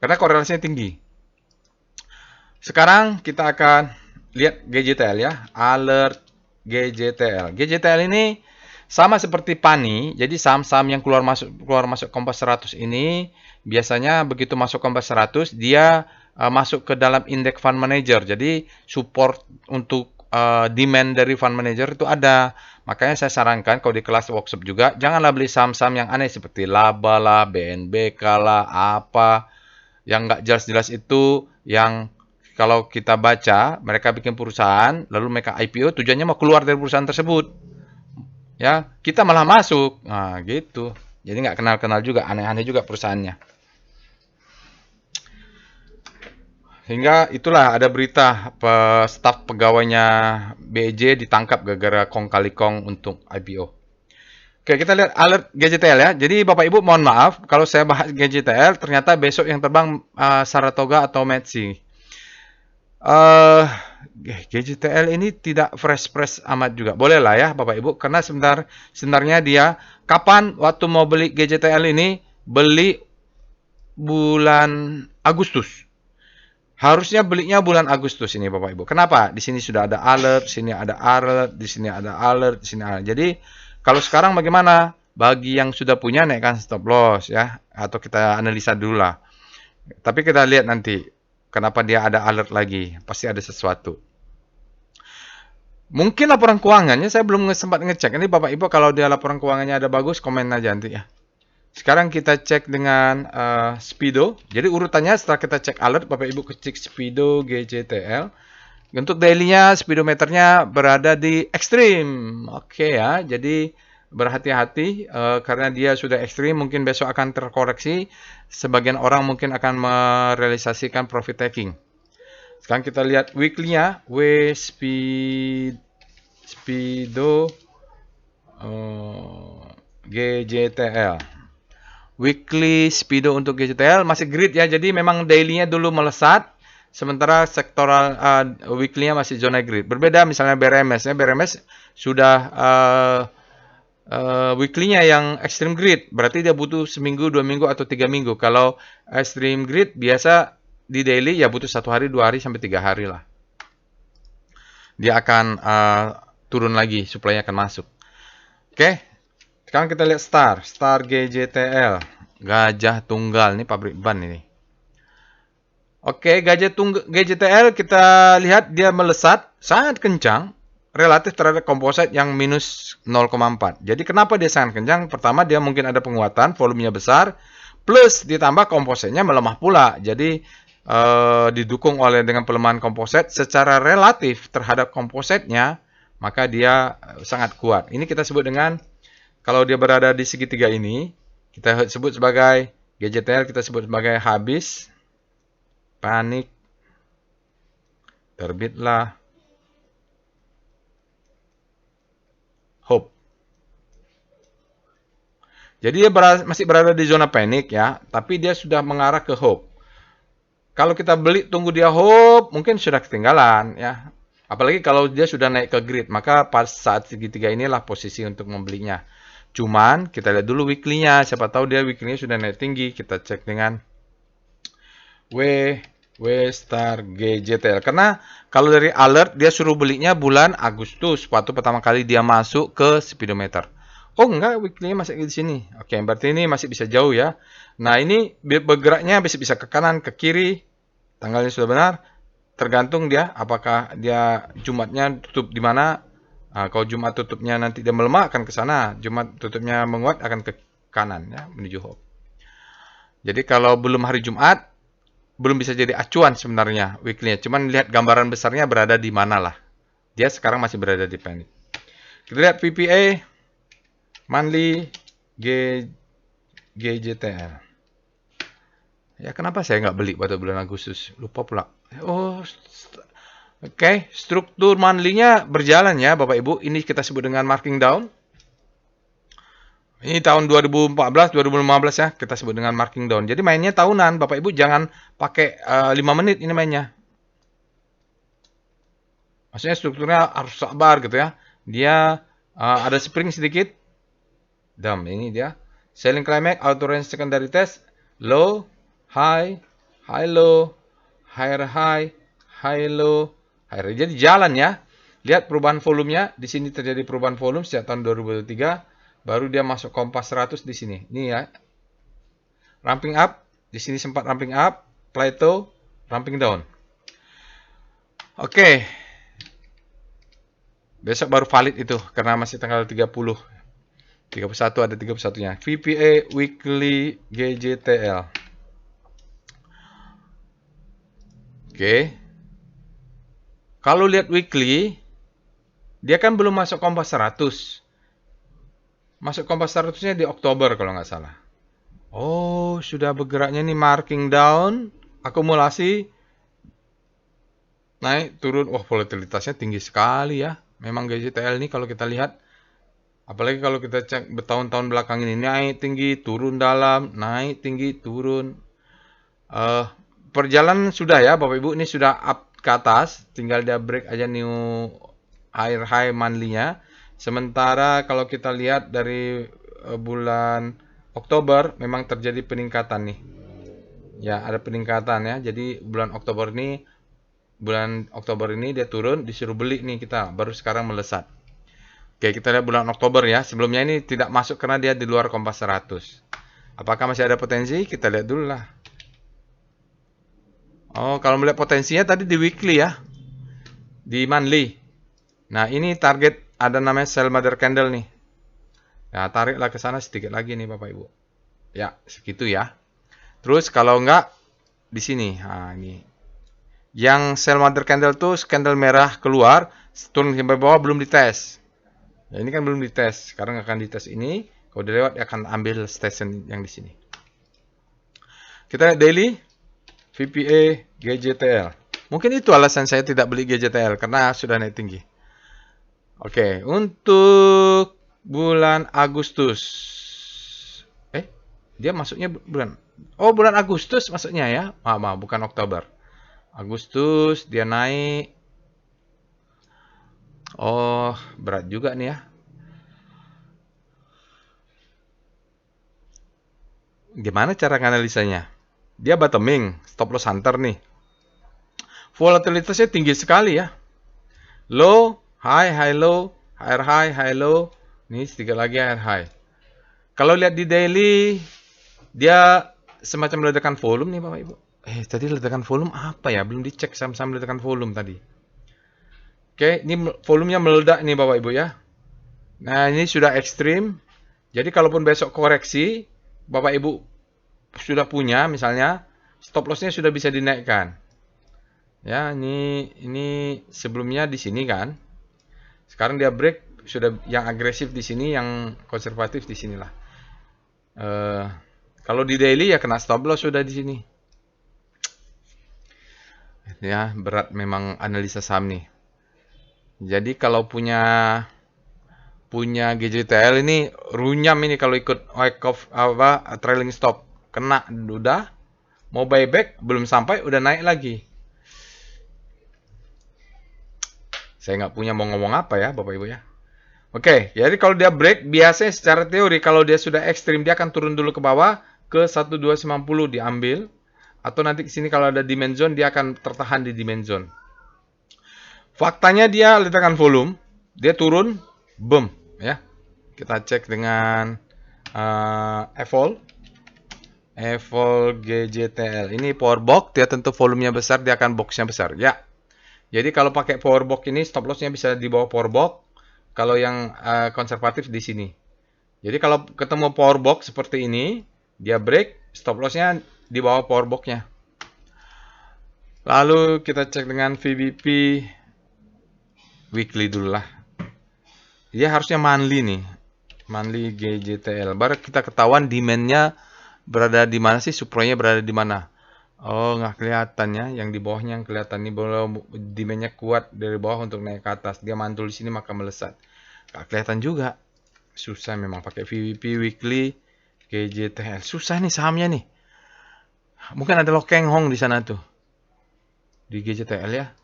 Karena korelasinya tinggi. Sekarang kita akan lihat GJTL ya, alert GJTL. GJTL ini sama seperti PANI, jadi saham-saham yang keluar masuk Kompas 100 ini biasanya begitu masuk Kompas 100 dia masuk ke dalam indeks fund manager. Jadi support untuk demand dari fund manager itu ada. Makanya saya sarankan kalau di kelas workshop juga janganlah beli saham-saham yang aneh seperti Laba lah, BNBK lah, apa yang nggak jelas-jelas itu, yang kalau kita baca mereka bikin perusahaan lalu mereka IPO tujuannya mau keluar dari perusahaan tersebut. Ya, kita malah masuk. Nah, gitu. Jadi nggak kenal-kenal juga, aneh-aneh juga perusahaannya. Hingga itulah ada berita staf pegawainya BEJ ditangkap gara-gara kong kali kong untuk IPO. Oke, kita lihat alert GJTL ya. Jadi Bapak Ibu mohon maaf kalau saya bahas GJTL ternyata besok yang terbang Saratoga atau METSI. GJTL ini tidak fresh amat juga. Boleh lah ya Bapak Ibu, karena sebenarnya dia kapan waktu mau beli GJTL ini beli bulan Agustus. Harusnya belinya bulan Agustus ini Bapak Ibu. Kenapa? Di sini sudah ada alert, di sini ada alert, di sini ada alert, di sini alert. Jadi kalau sekarang bagaimana? Bagi yang sudah punya naikkan stop loss ya, atau kita analisa dulu lah. Tapi kita lihat nanti kenapa dia ada alert lagi. Pasti ada sesuatu. Mungkin laporan keuangannya saya belum sempat ngecek. Ini Bapak Ibu kalau dia laporan keuangannya ada bagus, komen aja nanti ya. Sekarang kita cek dengan Speedo. Jadi urutannya setelah kita cek alert, Bapak Ibu cek Speedo GJTL. Untuk daily-nya, speedometernya berada di ekstrim. Oke ya, jadi berhati-hati karena dia sudah ekstrim, mungkin besok akan terkoreksi. Sebagian orang mungkin akan merealisasikan profit taking. Sekarang kita lihat weekly-nya, Speedo GJTL. Weekly Speedo untuk GJTL masih grid ya, jadi memang daily-nya dulu melesat, sementara sektoral weekly-nya masih zona grid. Berbeda misalnya BRMS ya, BRMS sudah weekly-nya yang extreme grid, berarti dia butuh seminggu, 2 minggu atau 3 minggu. Kalau extreme grid biasa di daily ya butuh 1 hari, 2 hari sampai 3 hari lah. Dia akan turun lagi, supply-nya akan masuk. Oke. Sekarang kita lihat Star GJTL, Gajah Tunggal, ini pabrik ban ini. Oke, GJTL kita lihat dia melesat sangat kencang relatif terhadap komposit yang minus 0,4. Jadi kenapa dia sangat kencang? Pertama dia mungkin ada penguatan, volumenya besar, plus ditambah kompositnya melemah pula. Jadi didukung oleh dengan pelemahan komposit secara relatif terhadap kompositnya, maka dia sangat kuat. Ini kita sebut dengan, kalau dia berada di segitiga ini, kita sebut sebagai GJTL, kita sebut sebagai habis, panik, Terbitlah Hope. Jadi dia masih berada di zona panik ya, tapi dia sudah mengarah ke Hope. Kalau kita beli tunggu dia Hope, mungkin sudah ketinggalan ya. Apalagi kalau dia sudah naik ke grid, maka pas saat segitiga inilah posisi untuk membelinya. Cuman kita lihat dulu weekly-nya, siapa tahu dia weekly-nya sudah naik tinggi. Kita cek dengan W Star GJTL. Karena kalau dari alert dia suruh belinya bulan Agustus, waktu pertama kali dia masuk ke speedometer. Oh enggak, weekly-nya masih di sini. Oke, berarti ini masih bisa jauh ya. Nah, ini bergeraknya bisa ke kanan, ke kiri. Tanggalnya sudah benar. Tergantung dia apakah dia Jumatnya tutup di mana. Nah, kalau Jumat tutupnya nanti dia melemah akan ke sana. Jumat tutupnya menguat akan ke kanan ya, menuju Hope. Jadi kalau belum hari Jumat belum bisa jadi acuan sebenarnya weekly-nya. Cuman lihat gambaran besarnya berada di mana lah. Dia sekarang masih berada di panic. Kita lihat VPA monthly GJTL. Ya kenapa saya nggak beli pada bulan Agustus? Lupa pula. Oh, oke. Struktur monthly-nya berjalan ya Bapak Ibu. Ini kita sebut dengan marking down. Ini tahun 2014, 2015 ya, kita sebut dengan marking down. Jadi mainnya tahunan, Bapak Ibu jangan pakai 5 menit ini mainnya. Maksudnya strukturnya harus sabar gitu ya. Dia ada spring sedikit. Ini dia. Selling climax, auto range secondary test, low, high, high low, higher high, high low, higher. Jadi jalan ya. Lihat perubahan volumenya. Di sini terjadi perubahan volume sejak tahun 2023. Baru dia masuk kompas 100 di sini. Ini ya. Ramping up. Di sini sempat ramping up. Plateau. Ramping down. Oke. Besok baru valid itu. Karena masih tanggal 30. 31 ada 31-nya. VPA Weekly GJTL. Oke. Kalau lihat weekly. Dia kan belum masuk kompas 100. Masuk kompas 100-nya di Oktober kalau nggak salah. Oh, sudah bergeraknya nih marking down, akumulasi, naik, turun. Wah, volatilitasnya tinggi sekali ya. Memang GJTL ini kalau kita lihat, apalagi kalau kita cek bertahun-tahun belakang ini, naik tinggi, turun dalam, naik tinggi, turun. Perjalanan sudah ya Bapak Ibu, ini sudah up ke atas, tinggal dia break aja new higher high monthly-nya. Sementara kalau kita lihat dari bulan Oktober memang terjadi peningkatan nih. Ya, ada peningkatan ya. Jadi bulan Oktober ini dia turun, disuruh beli nih kita, baru sekarang melesat. Oke, kita lihat bulan Oktober ya. Sebelumnya ini tidak masuk karena dia di luar kompas 100. Apakah masih ada potensi? Kita lihat dulu lah. Oh, kalau melihat potensinya tadi di weekly ya. Di monthly. Nah, ini target ada namanya sell mother candle nih. Nah, tariklah ke sana sedikit lagi nih Bapak Ibu. Ya, segitu ya. Terus kalau enggak di sini. Nah, ini. Yang sell mother candle tuh candle merah keluar, turun sampai bawah belum dites. Ya, ini kan belum dites. Sekarang akan dites ini. Kalau udah lewat akan ambil station yang di sini. Kita lihat daily VPA GJTL. Mungkin itu alasan saya tidak beli GJTL karena sudah naik tinggi. Oke, untuk bulan Agustus. Dia masuknya bulan. Oh, bulan Agustus masuknya ya. Maaf, bukan Oktober. Agustus dia naik. Oh, berat juga nih ya. Gimana cara analisanya? Dia bottoming, stop loss hunter nih. Volatilitasnya tinggi sekali ya. Low, high, high low, higher high, high low. Ini sedikit lagi higher high. Kalau lihat di daily, dia semacam ledakan volume nih Bapak Ibu. Tadi ledakan volume apa ya? Belum dicek sama-sama ledakan volume tadi. Oke, ini volumenya meledak nih Bapak Ibu ya. Nah, ini sudah ekstrim. Jadi kalaupun besok koreksi, Bapak Ibu sudah punya misalnya, stop loss-nya sudah bisa dinaikkan. Ya, ini sebelumnya di sini kan. Sekarang dia break, sudah yang agresif di sini, yang konservatif di sinilah. Kalau di daily ya kena stop loss sudah di sini. ya, berat memang analisa saham nih. Jadi kalau punya GJTL ini runyam ini kalau ikut wake off trailing stop. Kena udah, mau buyback belum sampai udah naik lagi. Saya nggak punya mau ngomong apa ya Bapak Ibu ya. Oke, jadi kalau dia break, biasanya secara teori kalau dia sudah ekstrim, dia akan turun dulu ke bawah ke 1290 diambil. Atau nanti ke sini kalau ada demand zone, dia akan tertahan di demand zone. Faktanya dia letakkan volume, dia turun, boom, ya. Kita cek dengan evol GJTL. Ini power box, dia tentu volumenya besar, dia akan boxnya besar, ya. Jadi kalau pakai power box ini stop lossnya bisa di bawah power box. Kalau yang konservatif di sini. Jadi kalau ketemu power box seperti ini, dia break, stop lossnya di bawah power boxnya. Lalu kita cek dengan VBP weekly dulu lah. Dia harusnya monthly nih, monthly GJTL. Baru kita ketahuan demandnya berada di mana sih, supply-nya berada di mana. Oh, nggak kelihatan ya. Yang di bawahnya yang kelihatan. Ini belum demandnya kuat dari bawah untuk naik ke atas. Dia mantul di sini maka melesat. Nggak kelihatan juga. Susah memang pakai VWP weekly GJTL. Susah nih sahamnya nih. Mungkin ada Lokeng Hong di sana tuh. Di GJTL ya.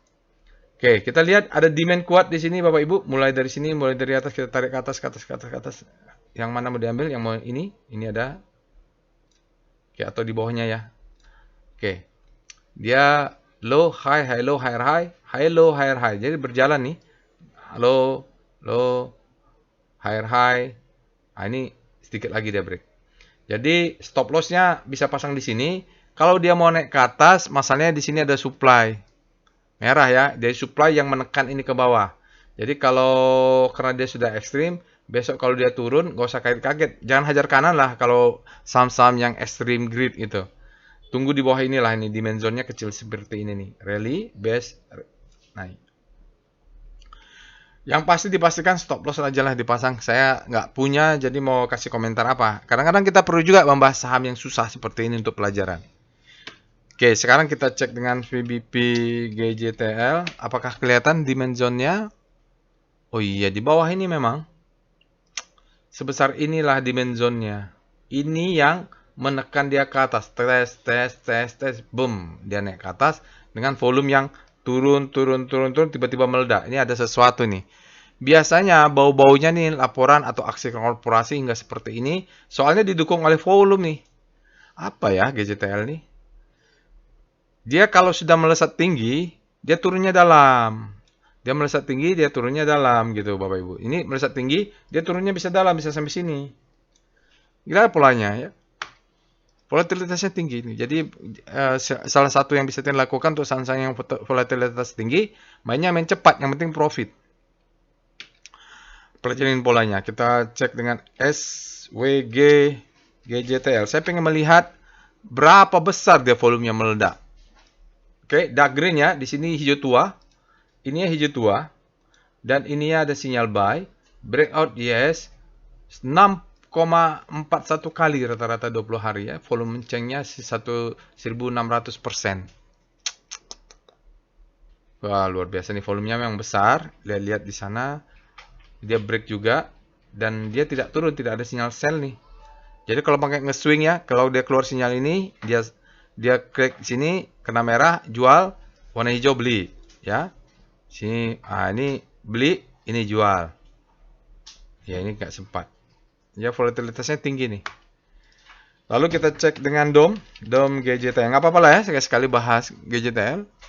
Oke, kita lihat ada demand kuat di sini Bapak Ibu. Mulai dari sini, mulai dari atas kita tarik ke atas, ke atas, ke atas, ke atas. Yang mana mau diambil? Yang mau ini? Ini ada. Oke, atau di bawahnya ya. Oke, dia low, high, high, low, higher, high, high, low, higher, high. Jadi berjalan nih, low, low, higher, high. Nah, ini sedikit lagi dia break. Jadi stop lossnya bisa pasang di sini. Kalau dia mau naik ke atas, masalahnya di sini ada supply merah ya. Dari supply yang menekan ini ke bawah. Jadi kalau karena dia sudah ekstrim, besok kalau dia turun, nggak usah kaget-kaget. Jangan hajar kanan lah kalau saham-saham yang extreme greed itu. Tunggu di bawah inilah ini, dimensionnya kecil seperti ini nih. Rally, base, naik. Yang pasti dipastikan stop loss aja lah dipasang. Saya nggak punya, jadi mau kasih komentar apa. Kadang-kadang kita perlu juga membahas saham yang susah seperti ini untuk pelajaran. Oke, sekarang kita cek dengan VBP GJTL. Apakah kelihatan dimensionnya? Oh iya, di bawah ini memang. Sebesar inilah dimensionnya. Ini yang menekan dia ke atas, tes, boom, dia naik ke atas dengan volume yang turun, tiba-tiba meledak. Ini ada sesuatu nih. Biasanya bau-baunya nih laporan atau aksi korporasi hingga seperti ini, soalnya didukung oleh volume nih. Apa ya GJTL nih? Dia kalau sudah melesat tinggi, dia turunnya dalam. Dia melesat tinggi, dia turunnya dalam gitu Bapak Ibu. Ini melesat tinggi, dia turunnya bisa dalam, bisa sampai sini. Gila polanya ya. Volatilitasnya tinggi nih. Jadi salah satu yang bisa dilakukan untuk saham yang volatilitas tinggi, main cepat, yang penting profit. Pelajarin polanya. Kita cek dengan SWG GJTL. Saya pengen melihat berapa besar dia volumenya meledak. Oke, dark green ya. Di sini hijau tua. Ini hijau tua. Dan ini ada sinyal buy. Breakout yes. 6,41 kali rata-rata 20 hari ya. Volume cengnya 1600%. Wah, luar biasa nih volumenya memang besar. Lihat-lihat di sana. Dia break juga dan dia tidak turun, tidak ada sinyal sell nih. Jadi kalau pakai nge-swing ya, kalau dia keluar sinyal ini, dia klik sini kena merah, jual, warna hijau beli ya. Sini ini beli, ini jual. Ya ini nggak sempat. Ya volatilitasnya tinggi nih. Lalu kita cek dengan DOM GJTL. Nggak apa-apa lah ya, sekali-sekali bahas GJTL.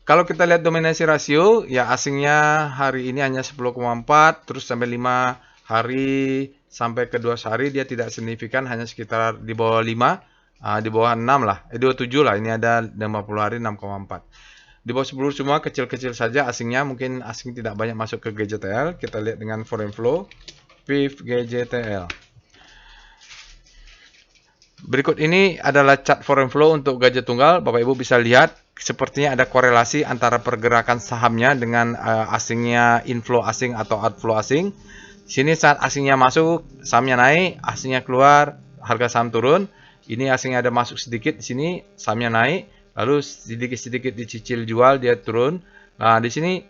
Kalau kita lihat dominasi rasio, ya asingnya hari ini hanya 10,4, terus sampai 5 hari sampai ke 2 hari dia tidak signifikan, hanya sekitar di bawah 5, di bawah 6 lah, 27 lah, ini ada 50 hari 6,4. Di bawah 10 semua kecil-kecil saja asingnya, mungkin asing tidak banyak masuk ke GJTL. Kita lihat dengan foreign flow, PIF GJTL. Berikut ini adalah chart foreign flow untuk gajah tunggal. Bapak Ibu bisa lihat sepertinya ada korelasi antara pergerakan sahamnya dengan asingnya, inflow asing atau outflow asing. Sini saat asingnya masuk, sahamnya naik, asingnya keluar, harga saham turun. Ini asingnya ada masuk sedikit, di sini sahamnya naik, lalu sedikit-sedikit dicicil jual, dia turun. Nah, di sini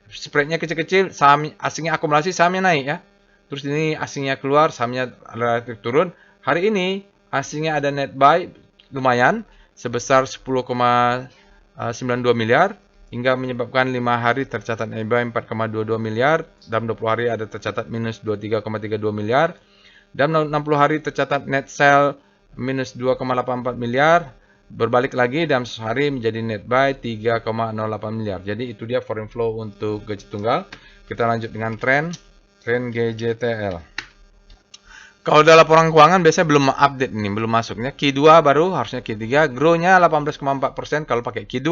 spreadnya kecil-kecil, saham asingnya akumulasi, sahamnya naik ya. Terus ini asingnya keluar, sahamnya relatif turun. Hari ini asingnya ada net buy lumayan sebesar 10,92 miliar hingga menyebabkan 5 hari tercatat net buy 4,22 miliar, dalam 20 hari ada tercatat minus 23,32 miliar. Dalam 60 hari tercatat net sell minus 2,84 miliar. Berbalik lagi dalam sehari menjadi net buy 3,08 miliar. Jadi itu dia foreign flow untuk gaji tunggal. Kita lanjut dengan tren GJTL. Kalau udah laporan keuangan biasanya belum update ini, belum masuknya. Q2 baru, harusnya Q3. Grow-nya 18,4% kalau pakai Q2.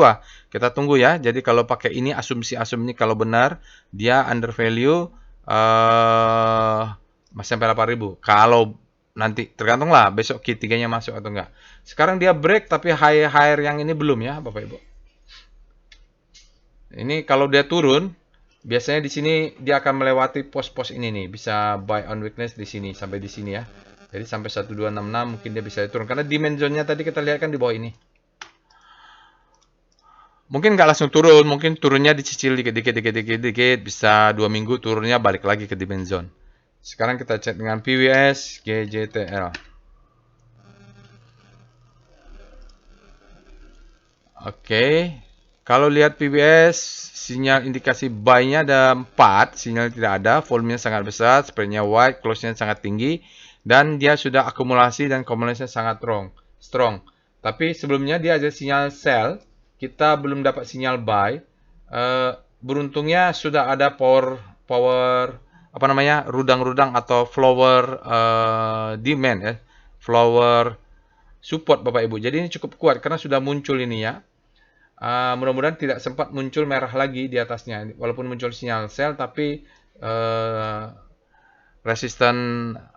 Kita tunggu ya. Jadi kalau pakai ini, asumsi-asumsi kalau benar, dia under value masih sampai 8.000. Kalau nanti tergantung lah besok Q3-nya masuk atau enggak. Sekarang dia break tapi higher yang ini belum ya, Bapak Ibu. Ini kalau dia turun, biasanya di sini dia akan melewati pos-pos ini nih, bisa buy on weakness di sini sampai di sini ya. Jadi sampai 1266 mungkin dia bisa turun karena dimensionnya tadi kita lihat kan di bawah ini. Mungkin nggak langsung turun, mungkin turunnya dicicil dikit, bisa 2 minggu turunnya balik lagi ke dimension. Sekarang kita cek dengan PWS GJTL. Oke. Kalau lihat PWS, sinyal indikasi buy-nya ada 4, sinyal tidak ada, volumenya sangat besar, spread-nya wide, close-nya sangat tinggi, dan dia sudah akumulasi dan akumulasinya sangat strong. Tapi sebelumnya dia ada sinyal sell, kita belum dapat sinyal buy. Beruntungnya sudah ada power apa namanya, rudang-rudang atau flower demand ya, flower support Bapak Ibu. Jadi ini cukup kuat karena sudah muncul ini ya. Mudah-mudahan tidak sempat muncul merah lagi di atasnya. Walaupun muncul sinyal sell, tapi resisten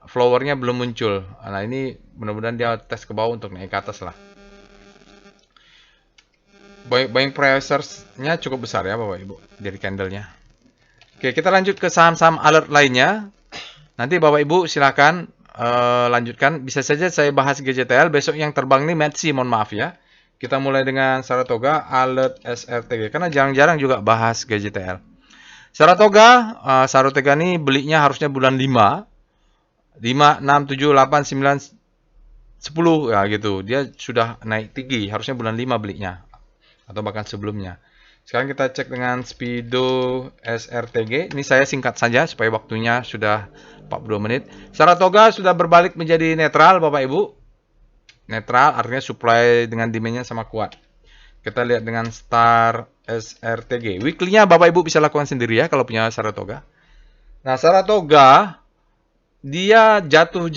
flowernya belum muncul. Nah ini mudah-mudahan dia tes ke bawah untuk naik ke atas lah. Buying pressure-nya cukup besar ya Bapak Ibu dari candlenya. Oke, kita lanjut ke saham-saham alert lainnya. Nanti Bapak Ibu silakan lanjutkan. Bisa saja saya bahas GJTL. Besok yang terbang ini Metsi, mohon maaf ya. Kita mulai dengan Saratoga, Alert, SRTG. Karena jarang-jarang juga bahas GJTL. Saratoga ini belinya harusnya bulan 5. 5, 6, 7, 8, 9, 10. Ya gitu. Dia sudah naik tinggi. Harusnya bulan 5 belinya. Atau bahkan sebelumnya. Sekarang kita cek dengan Speedo SRTG. Ini saya singkat saja supaya waktunya sudah 42 menit. Saratoga sudah berbalik menjadi netral Bapak Ibu. Netral artinya supply dengan demand-nya sama kuat. Kita lihat dengan Star SRTG. Weekly-nya Bapak Ibu bisa lakukan sendiri ya kalau punya Saratoga. Nah, Saratoga dia jatuh.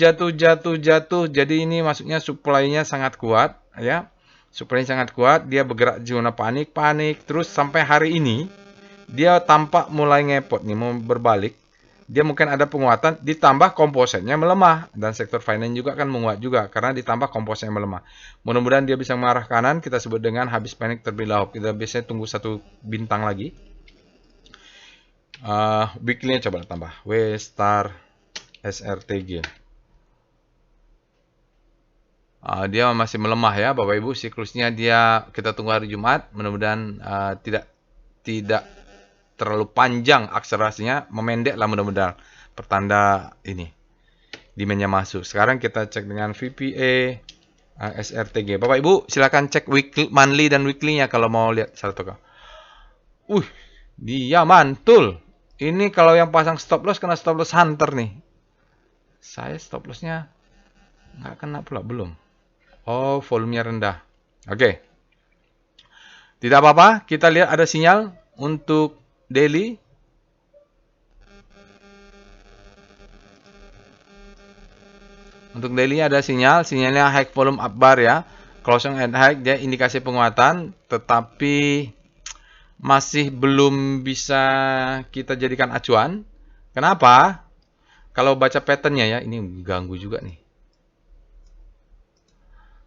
Jadi ini maksudnya supply-nya sangat kuat ya. Supply-nya sangat kuat, dia bergerak di zona panik. Terus sampai hari ini dia tampak mulai ngepot nih, mau berbalik. Dia mungkin ada penguatan, ditambah kompositnya melemah. Dan sektor finance juga akan menguat juga, karena ditambah kompositnya melemah. Mudah-mudahan dia bisa mengarah kanan, kita sebut dengan habis panik terlebih dahulu. Kita biasanya tunggu 1 bintang lagi. Weekly-nya coba tambah. W-Star SRTG. Dia masih melemah ya Bapak Ibu. Siklusnya dia kita tunggu hari Jumat. Mudah-mudahan tidak terlalu panjang akselerasinya, memendek lah mudah-mudahan. Pertanda ini demand-nya masuk. Sekarang kita cek dengan VPA SRTG. Bapak Ibu silakan cek monthly dan weekly-nya kalau mau lihat Saratoga. Dia mantul. Ini kalau yang pasang stop loss kena stop loss hunter nih. Saya stop loss-nya nggak kena pula belum. Oh, volumenya rendah. Oke. Tidak apa-apa, kita lihat ada sinyal untuk daily. Untuk daily ada sinyalnya high volume up bar ya. Closing at high, dia indikasi penguatan, tetapi masih belum bisa kita jadikan acuan. Kenapa? Kalau baca patternnya ya, ini ganggu juga nih.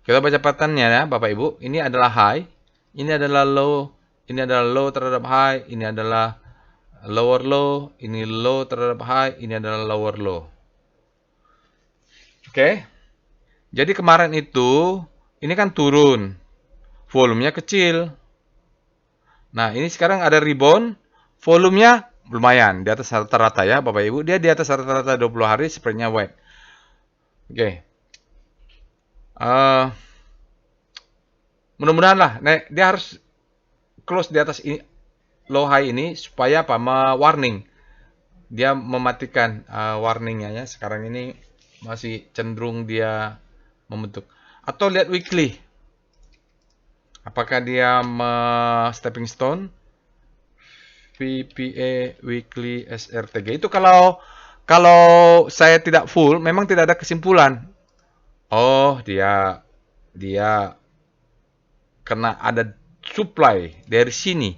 Kita baca patternnya ya Bapak Ibu. Ini adalah high, ini adalah low, ini adalah low terhadap high, ini adalah lower low, ini low terhadap high, ini adalah lower low. Oke. Jadi kemarin itu ini kan turun. volumenya kecil. Nah, ini sekarang ada rebound, volumenya lumayan di atas rata-rata ya, Bapak Ibu. Dia di atas rata-rata 20 hari, spreadnya wide. Oke. Mudah-mudahan lah, dia harus close di atas ini, low high ini supaya apa? Warning. Dia mematikan warningnya ya. Sekarang ini masih cenderung dia membentuk. Atau lihat weekly. Apakah dia stepping stone? VPA weekly SRTG. Itu kalau saya tidak full, memang tidak ada kesimpulan. Oh, dia kena ada supply dari sini.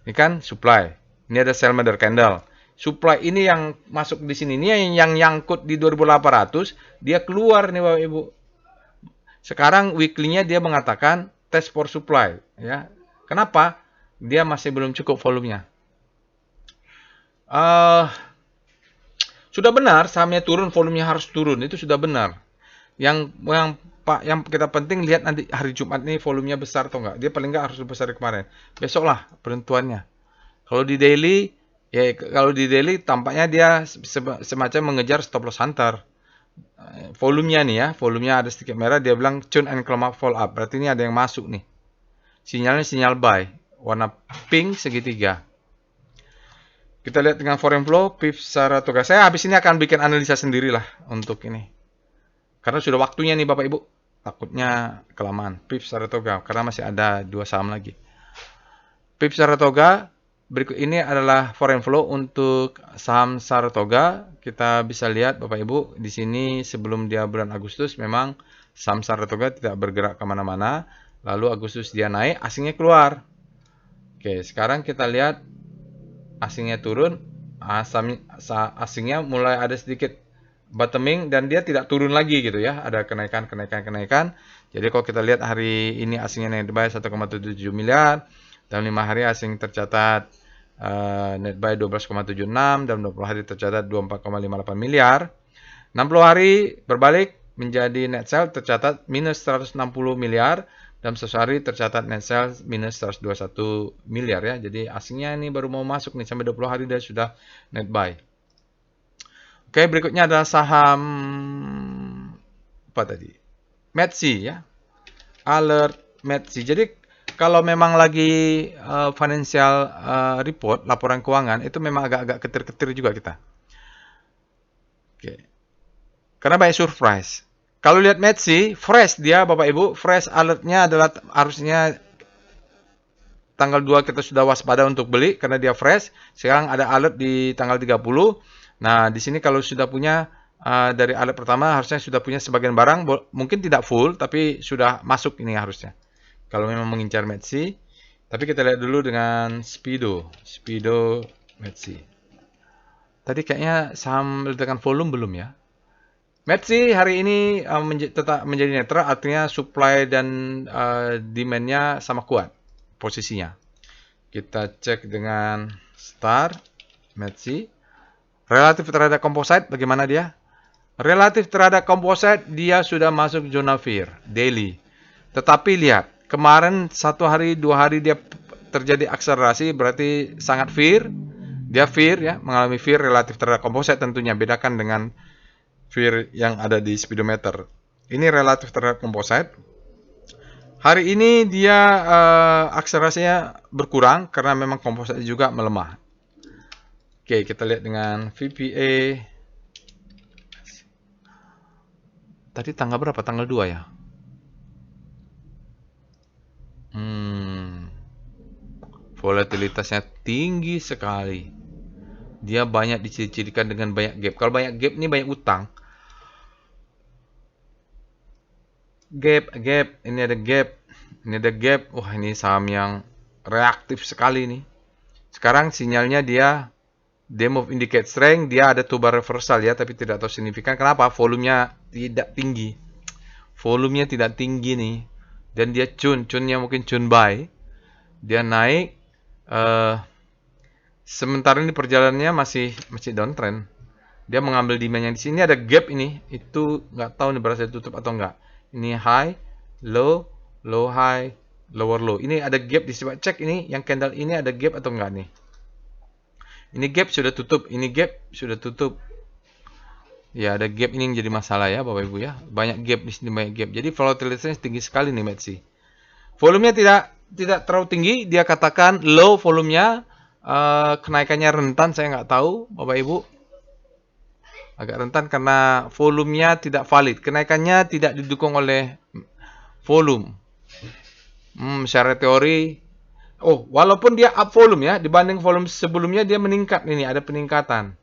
Ini kan supply. Ini ada sell mother candle. Supply ini yang masuk di sini. Ini yang nyangkut di 2800. Dia keluar nih Bapak Ibu. Sekarang weekly-nya dia mengatakan test for supply. Ya. Kenapa? Dia masih belum cukup volumenya. Sudah benar sahamnya turun, volumenya harus turun. Itu sudah benar. Yang kita penting lihat nanti hari Jumat ini volumenya besar atau enggak. Dia paling enggak harus besar dari kemarin. Besok lah penentuannya. Kalau di daily tampaknya dia semacam mengejar stop loss hunter. Volumenya nih ya, volumenya ada sedikit merah, dia bilang tune and climb up, fall up. Berarti ini ada yang masuk nih. Sinyalnya sinyal buy, warna pink segitiga. Kita lihat dengan foreign flow, PIF Saratoga. Saya habis ini akan bikin analisa sendiri lah untuk ini. Karena sudah waktunya nih Bapak Ibu. Takutnya kelamaan. PIF Saratoga, karena masih ada 2 saham lagi. PIF Saratoga, berikut ini adalah foreign flow untuk saham Saratoga. Kita bisa lihat Bapak Ibu, di sini sebelum dia bulan Agustus memang saham Saratoga tidak bergerak kemana-mana. Lalu Agustus dia naik, asingnya keluar. Oke, sekarang kita lihat asingnya turun, asingnya mulai ada sedikit bottoming dan dia tidak turun lagi gitu ya. Ada kenaikan. Jadi kalau kita lihat hari ini asingnya net buy 1,77 miliar. Dalam 5 hari asing tercatat net buy 12,76 dan 20 hari tercatat 24,58 miliar. 60 hari berbalik menjadi net sell tercatat minus 160 miliar. Dalam 100 hari tercatat net sell minus 121 miliar ya. Jadi asingnya ini baru mau masuk nih, sampai 20 hari dia sudah net buy. Oke, berikutnya adalah saham apa tadi? Metsi ya. Alert Metsi. Jadi kalau memang lagi financial report, laporan keuangan, itu memang agak-agak ketir-ketir juga kita. Oke. Karena banyak surprise. Kalau lihat Metsi, fresh dia Bapak Ibu, fresh alertnya adalah harusnya tanggal 2 kita sudah waspada untuk beli karena dia fresh. Sekarang ada alert di tanggal 30. Nah, di sini kalau sudah punya dari alert pertama harusnya sudah punya sebagian barang, mungkin tidak full tapi sudah masuk ini harusnya. Kalau memang mengincar Metsi. Tapi kita lihat dulu dengan Speedo Metsi. Tadi kayaknya saham ledakan volume belum ya? Metsi hari ini tetap menjadi netral, artinya supply dan demand-nya sama kuat posisinya. Kita cek dengan Star Metsi. Relatif terhadap composite bagaimana dia? Relatif terhadap composite dia sudah masuk zona fear daily. Tetapi lihat, kemarin 1 hari 2 hari dia terjadi akselerasi, berarti sangat fear. Dia fear ya, mengalami fear relatif terhadap composite tentunya, bedakan dengan fear yang ada di speedometer. Ini relatif terhadap composite. Hari ini dia akselerasinya berkurang karena memang composite juga melemah. Oke, kita lihat dengan VPA. Tadi tanggal berapa? Tanggal 2 ya? Volatilitasnya tinggi sekali. Dia banyak diciri-cirikan dengan banyak gap. Kalau banyak gap ini banyak utang. Gap. Ini ada gap. Wah, ini saham yang reaktif sekali nih. Sekarang sinyalnya dia move indicate strength, dia ada two bar reversal ya, tapi tidak tahu signifikan. Kenapa? Volumenya tidak tinggi. Volumenya tidak tinggi nih. Dan dia cune-nya mungkin cune buy. Dia naik. Sementara ini perjalanannya masih downtrend. Dia mengambil demand yang di sini ada gap ini. Itu nggak tahu nih berhasil tutup atau enggak. Ini high, low, high, lower low. Ini ada gap di sini. Cek ini yang candle ini ada gap atau enggak nih. Ini gap sudah tutup, ini gap sudah tutup. Ya, ada gap ini yang jadi masalah ya Bapak Ibu ya. Banyak gap di sini, banyak gap. Jadi volatility-nya tinggi sekali nih Metsi. Volumenya tidak terlalu tinggi, dia katakan low volumenya, kenaikannya rentan, saya nggak tahu Bapak Ibu. Agak rentan karena volumenya tidak valid. Kenaikannya tidak didukung oleh volume. Secara teori, walaupun dia up volume ya, dibanding volume sebelumnya dia meningkat, ini ada peningkatan.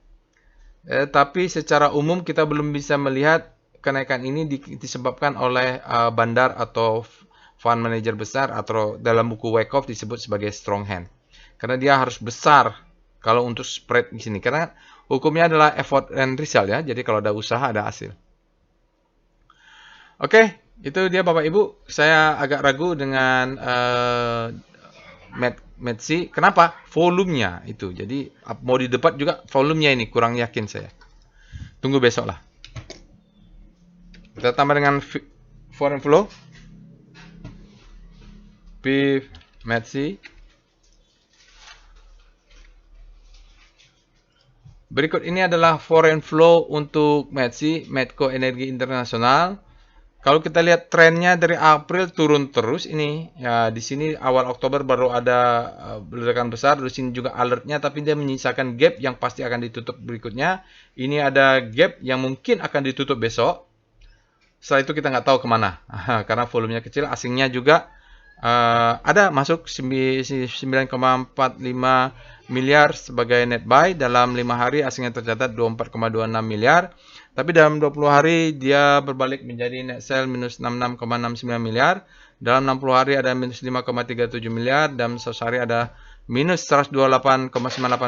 Tapi secara umum kita belum bisa melihat kenaikan ini disebabkan oleh bandar atau fund manager besar, atau dalam buku Wyckoff disebut sebagai strong hand. Karena dia harus besar kalau untuk spread di sini. Karena hukumnya adalah effort and result ya. Jadi kalau ada usaha ada hasil. Oke, itu dia Bapak Ibu. Saya agak ragu dengan Metsi. Kenapa? Volumenya itu. Jadi mau di debat juga volumenya ini kurang yakin saya. Tunggu besok lah. Kita tambah dengan foreign flow. PIF Metsi. Berikut ini adalah foreign flow untuk Metsi, Medco Energi Internasional. Kalau kita lihat trennya dari April turun terus ini. Ya, di sini awal Oktober baru ada ledakan besar, di sini juga alertnya, tapi dia menyisakan gap yang pasti akan ditutup berikutnya. Ini ada gap yang mungkin akan ditutup besok. Setelah itu kita nggak tahu kemana, karena volumenya kecil. Asingnya juga ada masuk 9,45 miliar sebagai net buy. Dalam 5 hari asingnya tercatat 24,26 miliar. Tapi dalam 20 hari dia berbalik menjadi net sell minus 66,69 miliar. Dalam 60 hari ada minus 5,37 miliar. Dalam 100 hari ada minus 128,98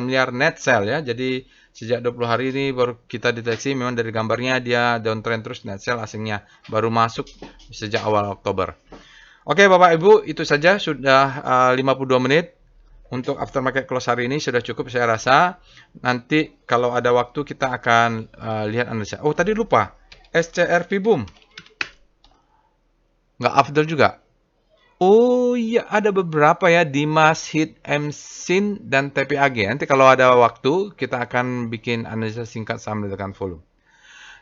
miliar net sell ya. Jadi sejak 20 hari ini baru kita deteksi memang dari gambarnya dia downtrend terus net sell asingnya. Baru masuk sejak awal Oktober. Oke Bapak Ibu, itu saja sudah 52 menit. Untuk aftermarket close hari ini sudah cukup saya rasa. Nanti kalau ada waktu kita akan lihat analisa. Oh tadi lupa, SCR Vboom nggak afdal juga. Oh iya, ada beberapa ya, Dimas, Hit, MSIN, dan TPAG. Nanti kalau ada waktu kita akan bikin analisa singkat saham ledakan volume.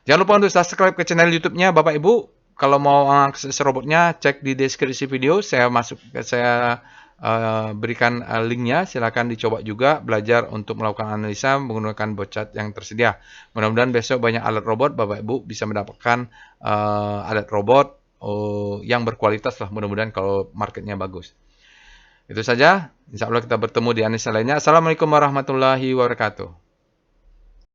Jangan lupa untuk subscribe ke channel YouTube-nya Bapak Ibu. Kalau mau akses robotnya, cek di deskripsi video. Saya berikan linknya, silakan dicoba juga belajar untuk melakukan analisa menggunakan botchat yang tersedia. Mudah-mudahan besok banyak alat robot, Bapak Ibu bisa mendapatkan alat robot yang berkualitas lah, mudah-mudahan kalau marketnya bagus. Itu saja, insya Allah kita bertemu di analisa lainnya. Assalamualaikum warahmatullahi wabarakatuh.